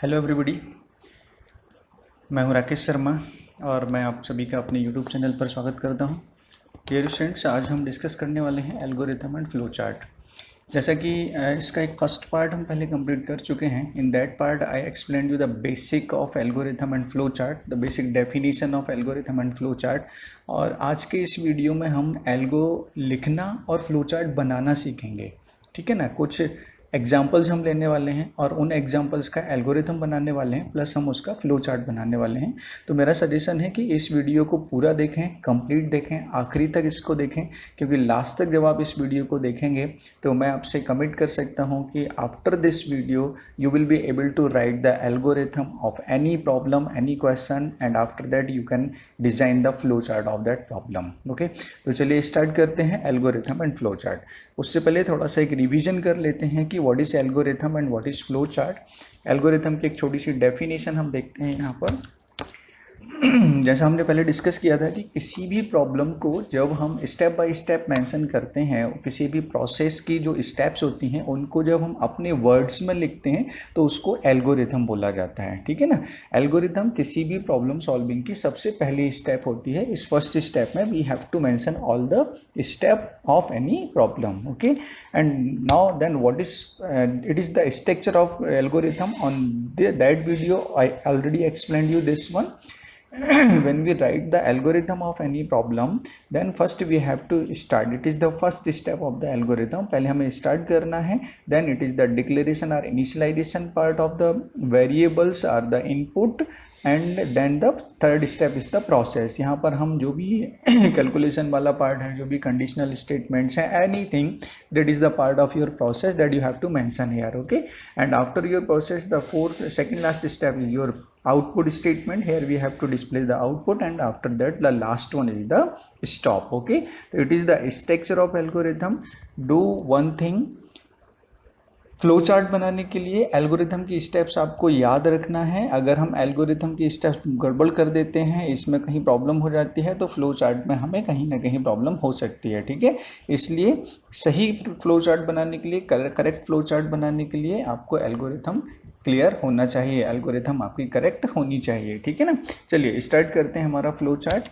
Hello everybody, मैं हूं राकेश शर्मा और मैं आप सभी का अपने यूट्यूब चैनल पर स्वागत करता हूं। डियर स्टूडेंट्स, आज हम डिस्कस करने वाले हैं एल्गोरिथम एंड फ्लो चार्ट। जैसा कि इसका एक फर्स्ट पार्ट हम पहले कंप्लीट कर चुके हैं। In that part I explain you the basic of algorithm and flow chart, the basic definition of algorithm and flow chart. और आज के इस वीडियो में हम एल्गो लिखना और फ्लो चार्ट बनाना सीखेंगे। ठीक है ना। कुछ एग्जाम्पल्स हम लेने वाले हैं और उन एग्जाम्पल्स का एल्गोरिथम बनाने वाले हैं, प्लस हम उसका फ्लो चार्ट बनाने वाले हैं। तो मेरा सजेशन है कि इस वीडियो को पूरा देखें, कंप्लीट देखें, आखिरी तक इसको देखें, क्योंकि लास्ट तक जब आप इस वीडियो को देखेंगे तो मैं आपसे कमिट कर सकता हूं कि after this video you will be able to write the algorithm of any problem, any question, and after that you can design the flow chart of that problem. Okay, तो चलिए स्टार्ट करते हैं algorithm and flow chart. उससे पहले थोड़ा सा एक revision कर लेते हैं कि what is algorithm and what is flow chart. Algorithm की एक छोटी सी डेफिनेशन हम देखते हैं यहाँ पर। जैसा हमने पहले डिस्कस किया था कि किसी भी प्रॉब्लम को जब हम स्टेप बाय स्टेप मेंशन करते हैं, किसी भी प्रोसेस की जो स्टेप्स होती हैं उनको जब हम अपने वर्ड्स में लिखते हैं तो उसको एल्गोरिथम बोला जाता है। ठीक है ना। एल्गोरिथम किसी भी प्रॉब्लम सॉल्विंग की सबसे पहली स्टेप होती है। इस फर्स्ट स्टेप में we have to mention all the step of any problem. Okay, and now then what is it is the structure of algorithm. On that video I already explained you this one. When we write the algorithm of any problem, then first we have to start. It is the first step of the algorithm. पहले हमें start करना है. Then it is the declaration or initialization part of the variables or the input, and then the third step is the process. यहाँ पर हम जो भी calculation वाला पार्ट है, जो भी कंडीशनल स्टेटमेंट्स हैं, anything that is the part of your process that you have to mention here. Okay, and after your process the fourth second last step is your output statement. Here we have to display the output, and after that the last one is the stop. Okay, so it is the structure of algorithm. Do one thing. Flow chart बनाने के लिए algorithm की steps आपको याद रखना है। अगर हम एल्गोरिथम की स्टेप्स गड़बड़ कर देते हैं, इसमें कहीं प्रॉब्लम हो जाती है, तो फ्लो चार्ट में हमें कहीं ना कहीं प्रॉब्लम हो सकती है। ठीक है, इसलिए सही फ्लो चार्ट बनाने के लिए, करेक्ट फ्लो चार्ट बनाने के लिए आपको एल्गोरिथम क्लियर होना चाहिए, एल्गोरिथम आपकी करेक्ट होनी चाहिए। ठीक है ना। चलिए स्टार्ट करते हैं हमारा फ्लो चार्ट।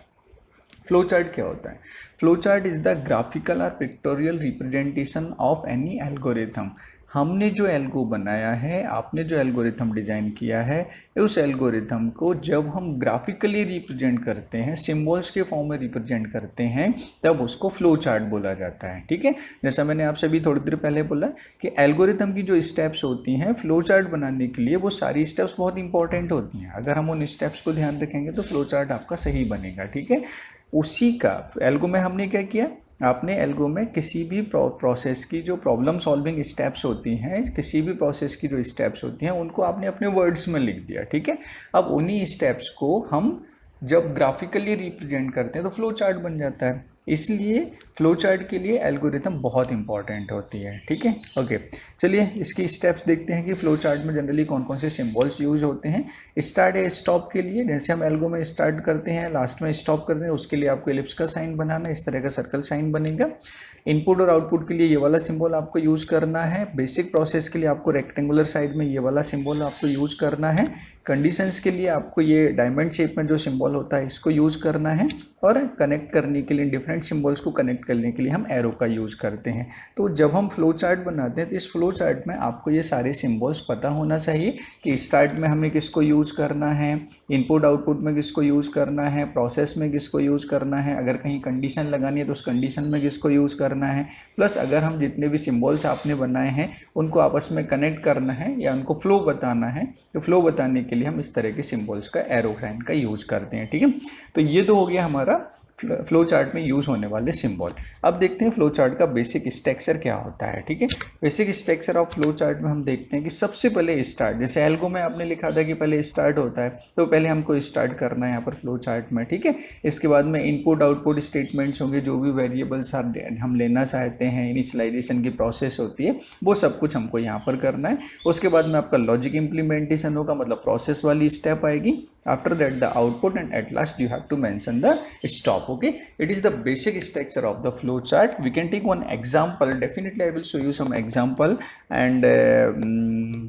फ्लो चार्ट क्या होता है? Flow chart is the graphical और pictorial representation of any algorithm. हमने जो एल्गो बनाया है, आपने जो एल्गोरिथम डिजाइन किया है, उस एल्गोरिथम को जब हम ग्राफिकली रिप्रेजेंट करते हैं, सिंबल्स के फॉर्म में रिप्रेजेंट करते हैं, तब उसको फ्लो चार्ट बोला जाता है। ठीक है, जैसा मैंने आपसे भी थोड़ी देर पहले बोला कि एल्गोरिथम की जो स्टेप्स होती हैं फ्लो चार्ट बनाने के लिए, वो सारी स्टेप्स बहुत इंपॉर्टेंट होती हैं। अगर हम उन स्टेप्स को ध्यान रखेंगे तो फ्लो चार्ट आपका सही बनेगा। ठीक है, उसी का एल्गो में हमने क्या किया, आपने एल्गो में किसी भी प्रोसेस की जो प्रॉब्लम सॉल्विंग स्टेप्स होती हैं, किसी भी प्रोसेस की जो स्टेप्स होती हैं, उनको आपने अपने वर्ड्स में लिख दिया। ठीक है, अब उन्हीं स्टेप्स को हम जब ग्राफिकली रिप्रेजेंट करते हैं तो फ्लो चार्ट बन जाता है। इसलिए फ्लो चार्ट के लिए एल्गोरिथम बहुत इंपॉर्टेंट होती है। ठीक है, ओके, चलिए इसकी स्टेप्स देखते हैं कि फ्लो चार्ट में जनरली कौन कौन से सिंबल्स यूज होते हैं। स्टार्ट या स्टॉप के लिए, जैसे हम एल्गो में स्टार्ट करते हैं, लास्ट में स्टॉप करते हैं, उसके लिए आपको एलिप्स का साइन बनाना है, इस तरह का सर्कल साइन बनेगा। इनपुट और आउटपुट के लिए ये वाला सिंबल आपको यूज करना है। बेसिक प्रोसेस के लिए आपको रेक्टेंगुलर साइड में ये वाला सिंबल आपको यूज करना है। कंडीशंस के लिए आपको ये डायमंड शेप में जो सिंबल होता है इसको यूज करना है। और कनेक्ट करने के लिए, डिफरेंट सिंबल्स को कनेक्ट करने के लिए हम एरो का यूज करते हैं। तो जब हम फ्लो चार्ट बनाते हैं तो इस फ्लो चार्ट में आपको ये सारे सिंबल्स पता होना चाहिए कि स्टार्ट में हमें किसको यूज करना है, इनपुट आउटपुट में किसको यूज करना है, प्रोसेस में किसको यूज करना है, अगर कहीं कंडीशन लगानी है तो उस कंडीशन में किसको यूज करना है, प्लस अगर हम जितने भी सिंबल्स आपने बनाए हैं उनको आपस में कनेक्ट करना है या उनको फ्लो बताना है, तो फ्लो बताने के लिए हम इस तरह के सिंबल्स का, एरो साइन का यूज करते हैं। ठीक है, तो ये तो हो गया हमारा फ्लो चार्ट में यूज होने वाले सिंबल। अब देखते हैं फ्लो चार्ट का बेसिक स्ट्रक्चर क्या होता है। ठीक है, basic structure of flow chart में हम देखते हैं कि सबसे पहले स्टार्ट, जैसे एल्गो में आपने लिखा था कि पहले स्टार्ट होता है, तो पहले हमको स्टार्ट करना है यहाँ पर फ्लो चार्ट में। ठीक है, इसके बाद में इनपुट आउटपुट स्टेटमेंट्स होंगे, जो भी वेरिएबल्स हम लेना चाहते हैं, इनिशियलाइजेशन की प्रोसेस होती है, वो सब कुछ हमको यहाँ पर करना है। उसके बाद में आपका लॉजिक इंप्लीमेंटेशन होगा, मतलब प्रोसेस वाली स्टेप आएगी। After that the output, and at last you have to mention the stop. stop. Okay, it is the basic structure of the flow chart. We can take one example. Definitely I will show you some example, and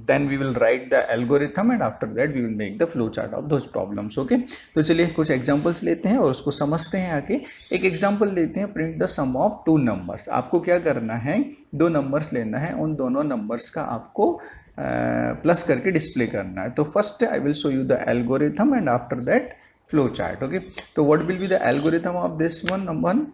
then we will write the algorithm, and after that we will make the flow chart of those problems. Okay, तो चलिए कुछ examples लेते हैं और उसको समझते हैं आगे. एक example लेते हैं, print the sum of two numbers. आपको क्या करना है, दो numbers लेना है, उन दोनों numbers का आपको प्लस करके डिस्प्ले करना है. तो first I will show you the algorithm and after that flow chart. Okay, तो what will be the algorithm of this one. Number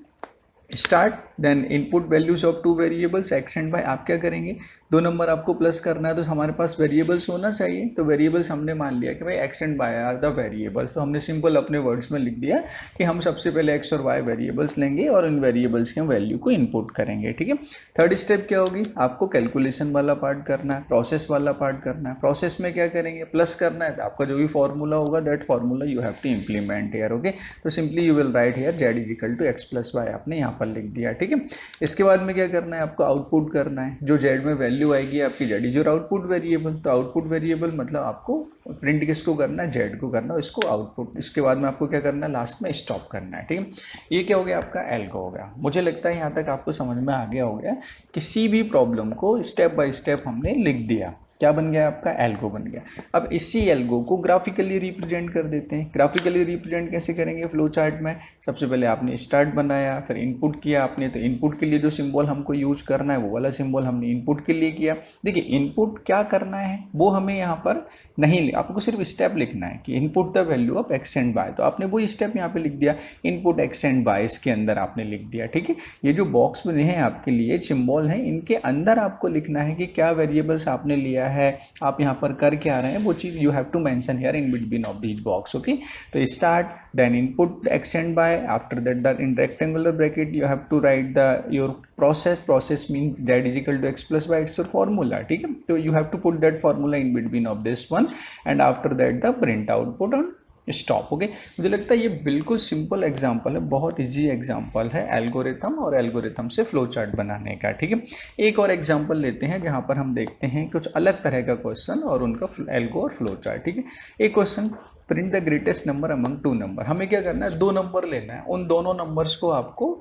start, then input values of two variables x and y. आप क्या करेंगे, दो number आपको plus करना है तो हमारे पास वेरिएबल्स होना चाहिए. तो वेरिएबल्स हमने मान लिया कि भाई X and Y are the variables. तो हमने सिंपल अपने वर्ड्स में लिख दिया कि हम सबसे पहले एक्स और वाई वेरिएबल्स लेंगे और इन वेरिएबल्स के वैल्यू को इनपुट करेंगे. ठीक है, थर्ड स्टेप क्या होगी, आपको कैलकुलेशन वाला पार्ट करना है, प्रोसेस वाला पार्ट करना है. प्रोसेस में क्या करेंगे, प्लस करना है तो आपका जो भी फॉर्मूला होगा that formula you have to implement here. Okay, तो simply you will write here z is equal to x plus y, आपने यहाँ पर लिख दिया. ठीक है, इसके बाद में क्या करना है, आपको आउटपुट करना है. जो जेड में वैल्यू आएगी आपकी, Z is your output variable. तो आउटपुट वेरिएबल मतलब आपको प्रिंट किसको करना है, जेड को करना है, इसको आउटपुट. इसके बाद में आपको क्या करना है, लास्ट में स्टॉप करना है. ठीक है, ये क्या हो गया, आपका एल्गो हो गया. मुझे लगता है यहाँ तक आपको समझ में आ गया हो गया. किसी भी प्रॉब्लम को स्टेप बाय स्टेप हमने लिख दिया, क्या बन गया, आपका एल्गो बन गया. अब इसी एल्गो को ग्राफिकली रिप्रेजेंट कर देते हैं. ग्राफिकली रिप्रेजेंट कैसे करेंगे, फ्लो चार्ट में सबसे पहले आपने स्टार्ट बनाया, फिर इनपुट किया आपने. तो इनपुट के लिए जो सिंबल हमको यूज करना है वो वाला सिंबल हमने इनपुट के लिए किया. देखिए इनपुट क्या करना है वो हमें यहाँ पर नहीं, आपको सिर्फ स्टेप लिखना है कि input the value of X and Y. तो आपने वो स्टेप यहाँ पे लिख दिया, इनपुट एक्स एंड वाई इसके अंदर आपने लिख दिया. ठीक है, ये जो बॉक्स बने हैं आपके लिए सिंबल है, इनके अंदर आपको लिखना है कि क्या वेरिएबल्स आपने लिया है, आप यहाँ पर कर क्या रहे हैं, वो चीज़ you have to mention here in between of these box. Okay, तो start, then input x and y, after that the in rectangular bracket you have to write the your process mean that is equal to x plus y, it's your formula. ठीक है, तो you have to put that formula in between of this one and after that the print output on stop. Okay, मुझे लगता है ये बिल्कुल simple example है, बहुत इजी एग्जांपल है एल्गोरिथम और एल्गोरिथम से फ्लो चार्ट बनाने का. ठीक है, एक और एग्जांपल लेते हैं जहां पर हम देखते हैं कुछ अलग तरह का क्वेश्चन और उनका एल्गो और फ्लो चार्ट. ठीक है, एक question, print the greatest number among two number. हमें क्या करना है, दो नंबर लेना है, उन दोनों नंबर्स को आपको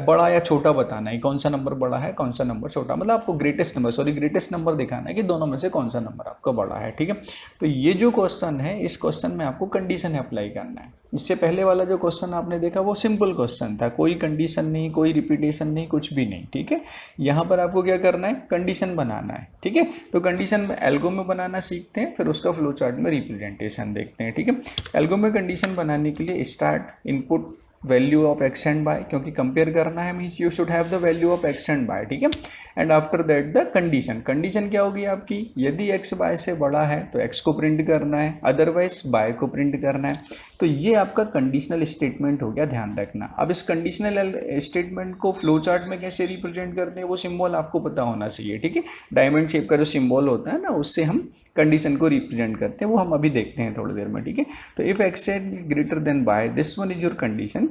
बड़ा या छोटा बताना है, कौन सा नंबर बड़ा है कौन सा नंबर छोटा, मतलब आपको ग्रेटेस्ट नंबर दिखाना है कि दोनों में से कौन सा नंबर आपका बड़ा है. ठीक है, तो ये जो क्वेश्चन है इस क्वेश्चन में आपको कंडीशन अप्लाई करना है. इससे पहले वाला जो क्वेश्चन आपने देखा वो सिंपल क्वेश्चन था, कोई कंडीशन नहीं, कोई रिपीटेशन नहीं, कुछ भी नहीं. ठीक है, यहाँ पर आपको क्या करना है, कंडीशन बनाना है. ठीक है, तो कंडीशन में एल्गो में बनाना सीखते हैं, फिर उसका फ्लो चार्ट में रिप्रेजेंटेशन देखते हैं. ठीक है, एल्गो में कंडीशन बनाने के लिए start, input value of X and Y, क्योंकि कंपेयर करना है means you should have the value of X and Y. ठीक है, and after that the condition. Condition क्या होगी आपकी, यदि एक्स वाई से बड़ा है तो एक्स को प्रिंट करना है, अदरवाइज वाई को प्रिंट करना है. तो ये आपका कंडीशनल स्टेटमेंट हो गया, ध्यान रखना. अब इस कंडीशनल स्टेटमेंट को फ्लो चार्ट में कैसे रिप्रेजेंट करते हैं वो सिंबल आपको पता होना चाहिए. ठीक है, डायमंड शेप का जो सिंबल होता है ना, उससे हम कंडीशन को रिप्रेजेंट करते हैं, वो हम अभी देखते हैं थोड़ी देर में. ठीक है, तो if X is greater than Y, this one is your condition.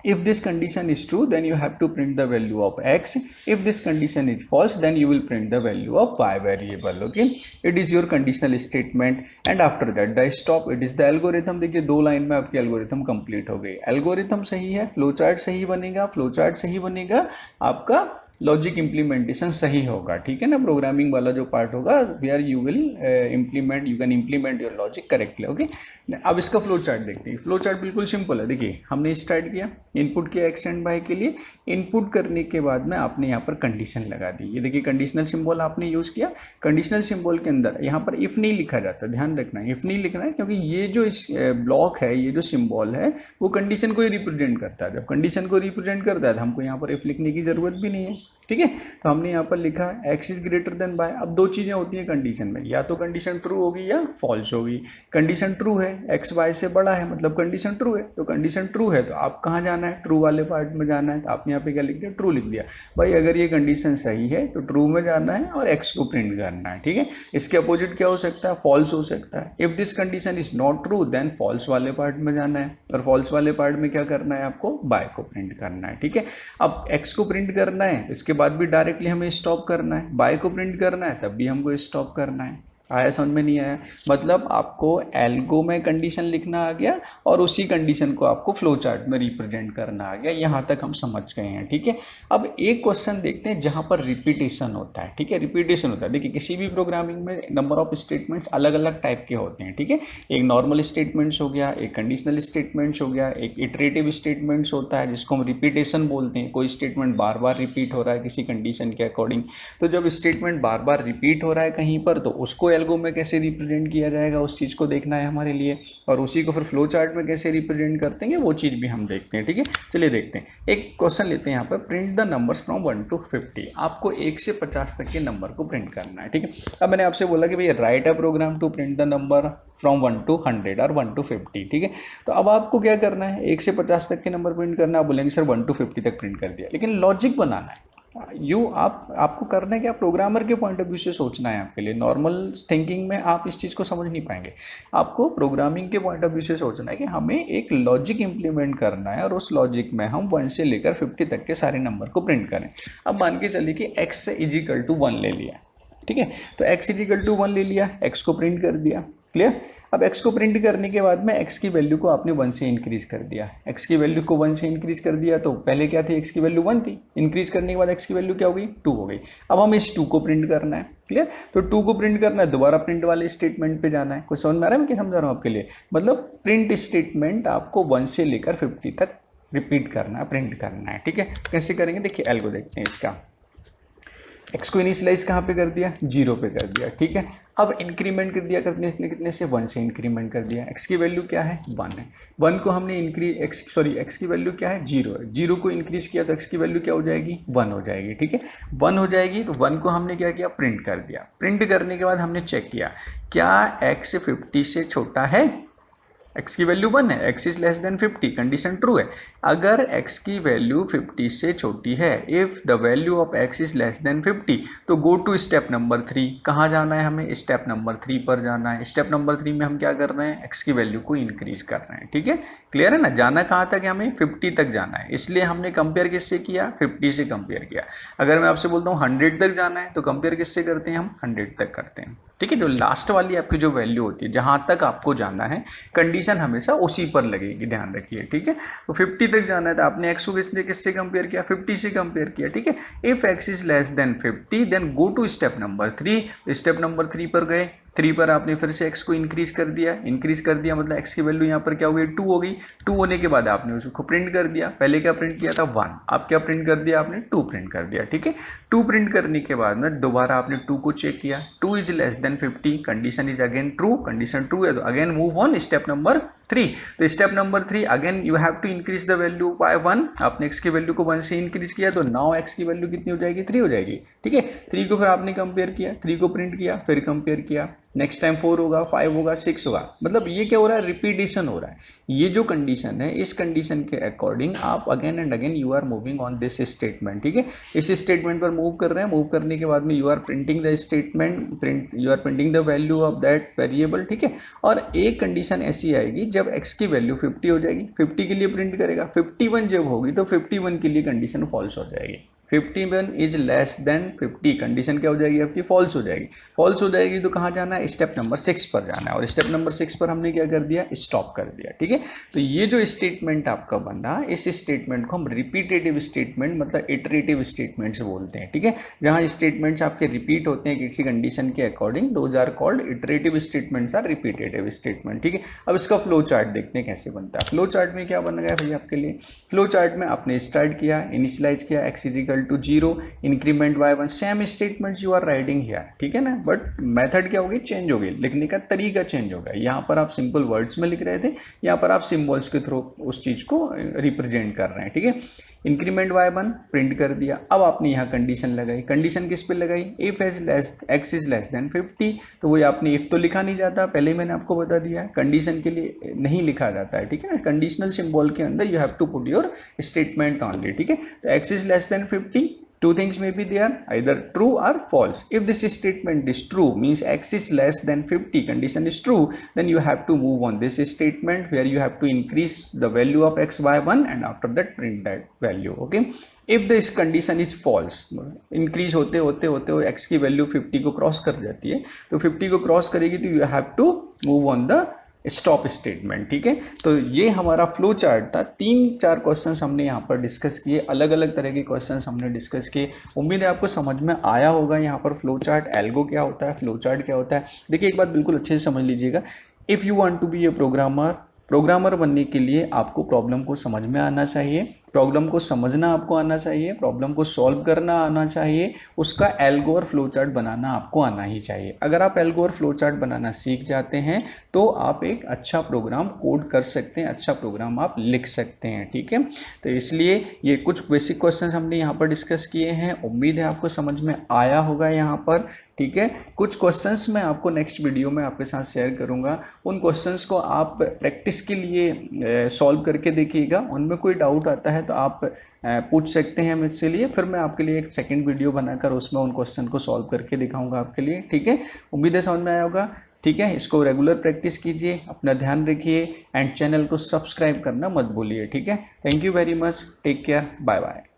If this condition is true, then you have to print the value of x. If this condition is false, then you will print the value of y variable. Okay, it is your conditional statement. And after that the stop, it is the algorithm. देखिए दो line में आपकी algorithm complete हो गई. Algorithm सही है, flow chart सही बनेगा, फ्लो चार्ट सही बनेगा, आपका लॉजिक इम्प्लीमेंटेशन सही होगा. ठीक है ना, प्रोग्रामिंग वाला जो पार्ट होगा where you will implement, you can implement your logic correctly. Okay, अब इसका फ्लो चार्ट देखते हैं. फ्लो चार्ट बिल्कुल सिंपल है. देखिए हमने स्टार्ट किया, इनपुट किया एक्स एंड वाई के लिए, इनपुट करने के बाद में आपने यहाँ पर कंडीशन लगा दी. ये देखिए कंडीशनल सिंबल आपने यूज़ किया. कंडीशनल सिंबल के अंदर यहाँ पर इफ़ नहीं लिखा जाता, ध्यान रखना है, इफ़ नहीं लिखना है, क्योंकि ये जो इस ब्लॉक है, ये जो सिंबल है वो कंडीशन को ही रिप्रेजेंट करता है. जब कंडीशन को रिप्रेजेंट करता है तो हमको यहाँ पर इफ लिखने की ज़रूरत भी नहीं है. ठीक है, तो हमने यहाँ पर लिखा X is greater than Y. अब दो चीज़ें होती हैं कंडीशन में, या तो कंडीशन ट्रू होगी या फॉल्स होगी. कंडीशन ट्रू है, एक्स वाई से बड़ा है, मतलब कंडीशन ट्रू है. तो कंडीशन ट्रू है तो आप कहाँ जाना है, ट्रू वाले पार्ट में जाना है. तो आपने यहाँ पे क्या लिख दिया, ट्रू लिख दिया. भाई अगर ये कंडीशन सही है तो ट्रू में जाना है और एक्स को प्रिंट करना है. ठीक है, इसके अपोजिट क्या हो सकता है, फॉल्स हो सकता है. If this condition is not true then false वाले पार्ट में जाना है, और फॉल्स वाले पार्ट में क्या करना है, आपको वाई को प्रिंट करना है. ठीक है, अब एक्स को प्रिंट करना है, इसके बाद भी डायरेक्टली हमें स्टॉप करना है, बाय को प्रिंट करना है तब भी हमको स्टॉप करना है. आया समझ में? नहीं आया? मतलब आपको एल्गो में कंडीशन लिखना आ गया और उसी कंडीशन को आपको फ्लो चार्ट में रिप्रेजेंट करना आ गया। यहाँ तक हम समझ गए हैं, ठीक है। अब एक क्वेश्चन देखते हैं जहाँ पर रिपीटेशन होता है, ठीक है। रिपीटेशन होता है, देखिए किसी भी प्रोग्रामिंग में नंबर ऑफ स्टेटमेंट्स अलग अलग टाइप के होते हैं, ठीक है। एक नॉर्मल स्टेटमेंट्स हो गया, एक कंडीशनल स्टेटमेंट्स हो गया, एक इटरेटिव स्टेटमेंट्स होता है जिसको हम रिपीटेशन बोलते हैं। कोई स्टेटमेंट बार बार रिपीट हो रहा है किसी कंडीशन के अकॉर्डिंग। तो जब स्टेटमेंट बार बार रिपीट हो रहा है कहीं पर, तो उसको एल्गो में कैसे रिप्रेजेंट किया जाएगा, उस चीज़ को देखना है हमारे लिए। और उसी को फिर फ्लो चार्ट में कैसे रिप्रेजेंट करते हैं वो चीज़ भी हम देखते हैं, ठीक है। चलिए देखते हैं। एक क्वेश्चन लेते हैं यहाँ पर, print the numbers from 1 to 50। आपको 1 से 50 तक के नंबर को प्रिंट करना है, ठीक है। अब मैंने आपसे बोला कि भैया write a program to print the number from 1 to 100 और 1 to 50, ठीक है। तो अब आपको क्या करना है, 1 से 50 तक के नंबर प्रिंट करना है। आप बोलेंगे सर 1 to 50 तक प्रिंट कर दिया, लेकिन लॉजिक बनाना है। आपको करना है क्या, प्रोग्रामर के पॉइंट ऑफ व्यू से सोचना है। आपके लिए नॉर्मल थिंकिंग में आप इस चीज़ को समझ नहीं पाएंगे। आपको प्रोग्रामिंग के पॉइंट ऑफ व्यू से सोचना है कि हमें एक लॉजिक इंप्लीमेंट करना है और उस लॉजिक में हम 1 से लेकर 50 तक के सारे नंबर को प्रिंट करें। अब मान के चलिए कि x इज इक्वल टू 1 ले लिया, ठीक है। तो x इज इक्वल टू 1 ले लिया, x को प्रिंट कर दिया, क्लियर। अब x को प्रिंट करने के बाद में x की वैल्यू को आपने 1 से इंक्रीज कर दिया। x की वैल्यू को 1 से इंक्रीज कर दिया, तो पहले क्या थी, x की वैल्यू 1 थी। इंक्रीज करने के बाद x की वैल्यू क्या हो गई, 2 हो गई। अब हमें इस 2 को प्रिंट करना है, क्लियर। तो 2 को प्रिंट करना है, दोबारा प्रिंट वाले स्टेटमेंट पे जाना है। कुछ समझ में आ रहा है मैं क्या समझा रहा हूँ आपके लिए? मतलब प्रिंट स्टेटमेंट आपको 1 से लेकर 50 तक रिपीट करना है, प्रिंट करना है, ठीक है। कैसे करेंगे देखिए, एल्गो देखते हैं इसका। x को इनिशियलाइज कहाँ पे कर दिया, 0 पे कर दिया, ठीक है। अब इंक्रीमेंट कर दिया, कितने से, 1 से इंक्रीमेंट कर दिया। x की वैल्यू क्या है, 1 है। 1 को हमने x की वैल्यू क्या है, 0 है। 0 को इंक्रीज किया तो x की वैल्यू क्या हो जाएगी, 1 हो जाएगी, ठीक है। 1 हो जाएगी तो 1 को हमने क्या किया, प्रिंट कर दिया। प्रिंट करने के बाद हमने चेक किया क्या x 50 से छोटा है। x की वैल्यू 1 है, x is less than 50, condition true है। अगर x की वैल्यू 50 से छोटी है, if the value of x is less than 50, तो गो टू स्टेप नंबर 3। कहाँ जाना है हमें, स्टेप नंबर 3 पर जाना है। स्टेप नंबर 3 में हम क्या कर रहे हैं, x की वैल्यू को इंक्रीज कर रहे हैं, ठीक है। क्लियर है ना? जाना कहाँ तक है, हमें 50 तक जाना है। इसलिए हमने कंपेयर किससे किया, 50 से कंपेयर किया। अगर मैं आपसे बोलता हूँ 100 तक जाना है, तो कंपेयर किससे करते हैं, हम 100 तक करते हैं, ठीक है। जो लास्ट वाली आपकी जो वैल्यू होती है, जहां तक आपको जाना है, कंडीशन हमेशा उसी पर लगेगी, ध्यान रखिए, ठीक है। तो 50 तक जाना है तो आपने x को किससे कंपेयर किया, 50 से कंपेयर किया, ठीक है। If x is less than 50 then go to step number 3। Step number 3 पर गए, 3 पर आपने फिर से x को इंक्रीज कर दिया। इंक्रीज कर दिया मतलब x की वैल्यू यहाँ पर क्या हो गई, 2 हो गई। 2 होने के बाद आपने उसको प्रिंट कर दिया। पहले क्या प्रिंट किया था, 1। आप क्या प्रिंट कर दिया, आपने 2 प्रिंट कर दिया, ठीक है। 2 प्रिंट करने के बाद में दोबारा आपने 2 को चेक किया, 2 is less than 50, condition is again true. Condition true है तो again move on step number 3। तो step number 3 again you have to increase the value by 1। आपने x की वैल्यू को 1 से इंक्रीज किया, तो नाउ x की वैल्यू कितनी हो जाएगी, 3 हो जाएगी, ठीक है। 3 को फिर आपने कंपेयर किया, 3 को प्रिंट किया, फिर कंपेयर किया। नेक्स्ट टाइम 4 होगा, 5 होगा, 6 होगा। मतलब ये क्या हो रहा है, रिपीटेशन हो रहा है। ये जो कंडीशन है, इस कंडीशन के अकॉर्डिंग आप again and again you are moving on this statement, ठीक है। इस स्टेटमेंट पर मूव कर रहे हैं। मूव करने के बाद में you are printing the statement, you are printing the value of that variable, ठीक है। और एक कंडीशन ऐसी आएगी जब x की वैल्यू 50 हो जाएगी, 50 के लिए प्रिंट करेगा। 51 जब होगी तो 51 के लिए कंडीशन फॉल्स हो जाएगी। 51 इज लेस देन 50, कंडीशन क्या हो जाएगी आपकी, फॉल्स हो जाएगी। फॉल्स हो जाएगी तो कहाँ जाना है, स्टेप नंबर 6 पर जाना है। और स्टेप नंबर 6 पर हमने क्या कर दिया, स्टॉप कर दिया, ठीक है। तो ये जो स्टेटमेंट आपका बन रहा, इस स्टेटमेंट को हम रिपीटेटिव स्टेटमेंट मतलब इटरेटिव स्टेटमेंट्स बोलते हैं, ठीक है। जहाँ स्टेटमेंट्स आपके रिपीट होते हैं किसी कंडीशन के according, those are called iterative statements or repetitive statement, ठीक है। अब इसका फ्लो चार्ट देखते हैं कैसे बनता है। फ्लो चार्ट में क्या बन गया भैया आपके लिए, फ्लो चार्ट में आपने स्टार्ट किया, इनिशियलाइज किया, x is equal to 0, increment by 1, same statements you are writing here, ठीक है ना। बट मेथड क्या होगी, चेंज होगी, लिखने का तरीका चेंज होगा। यहाँ पर आप सिंपल वर्ड्स में लिख रहे थे, यहाँ पर आप सिंबल्स के थ्रू उस चीज को रिप्रेजेंट कर रहे हैं, ठीक है। इंक्रीमेंट बाय 1 प्रिंट कर दिया। अब आपने यहाँ कंडीशन लगाई। कंडीशन किस पे लगाई, if x is less than 50। तो वो आपने इफ तो लिखा नहीं जाता, पहले मैंने आपको बता दिया, कंडीशन के लिए नहीं लिखा जाता है, ठीक है ना। कंडीशनल सिंबल के अंदर you have to put your statement only, ठीक है। तो x is less than 50, Two things may be there, either true or false. If this statement is true, means x is less than 50, condition is true, then you have to move on this statement where you have to increase the value of x by 1 and after that print that value. Okay, if this condition is false, increase होते होते होते x की value 50 को cross कर जाती है, तो 50 को क्रॉस करेगी तो you have to move on the stop statement. ठीक है, तो ये हमारा फ्लो चार्ट था. 3-4 क्वेश्चंस हमने यहाँ पर डिस्कस किए, अलग अलग तरह के क्वेश्चंस हमने डिस्कस किए. उम्मीद है आपको समझ में आया होगा यहाँ पर फ्लो चार्ट, एल्गो क्या होता है, फ्लो चार्ट क्या होता है. देखिए एक बात बिल्कुल अच्छे से समझ लीजिएगा, if you want to be a programmer बनने के लिए आपको प्रॉब्लम को समझ में आना चाहिए, प्रॉब्लम को समझना आपको आना चाहिए, प्रॉब्लम को सॉल्व करना आना चाहिए, उसका एल्गो और फ्लो चार्ट बनाना आपको आना ही चाहिए. अगर आप एल्गो और फ्लो चार्ट बनाना सीख जाते हैं तो आप एक अच्छा प्रोग्राम कोड कर सकते हैं, अच्छा प्रोग्राम आप लिख सकते हैं. ठीक है, तो इसलिए ये कुछ बेसिक क्वेश्चंस हमने यहाँ पर डिस्कस किए हैं. उम्मीद है आपको समझ में आया होगा यहाँ पर. ठीक है, कुछ क्वेश्चंस मैं आपको नेक्स्ट वीडियो में आपके साथ शेयर करूँगा. उन क्वेश्चंस को आप प्रैक्टिस के लिए सॉल्व करके देखिएगा. उनमें कोई डाउट आता है तो आप पूछ सकते हैं मुझसे लिए, फिर मैं आपके लिए एक सेकंड वीडियो बनाकर उसमें उन क्वेश्चन को सॉल्व करके दिखाऊंगा आपके लिए. ठीक है, उम्मीद है समझ में आया होगा. ठीक है, इसको रेगुलर प्रैक्टिस कीजिए, अपना ध्यान रखिए एंड चैनल को सब्सक्राइब करना मत भूलिए. ठीक है, thank you very much, take care, bye bye.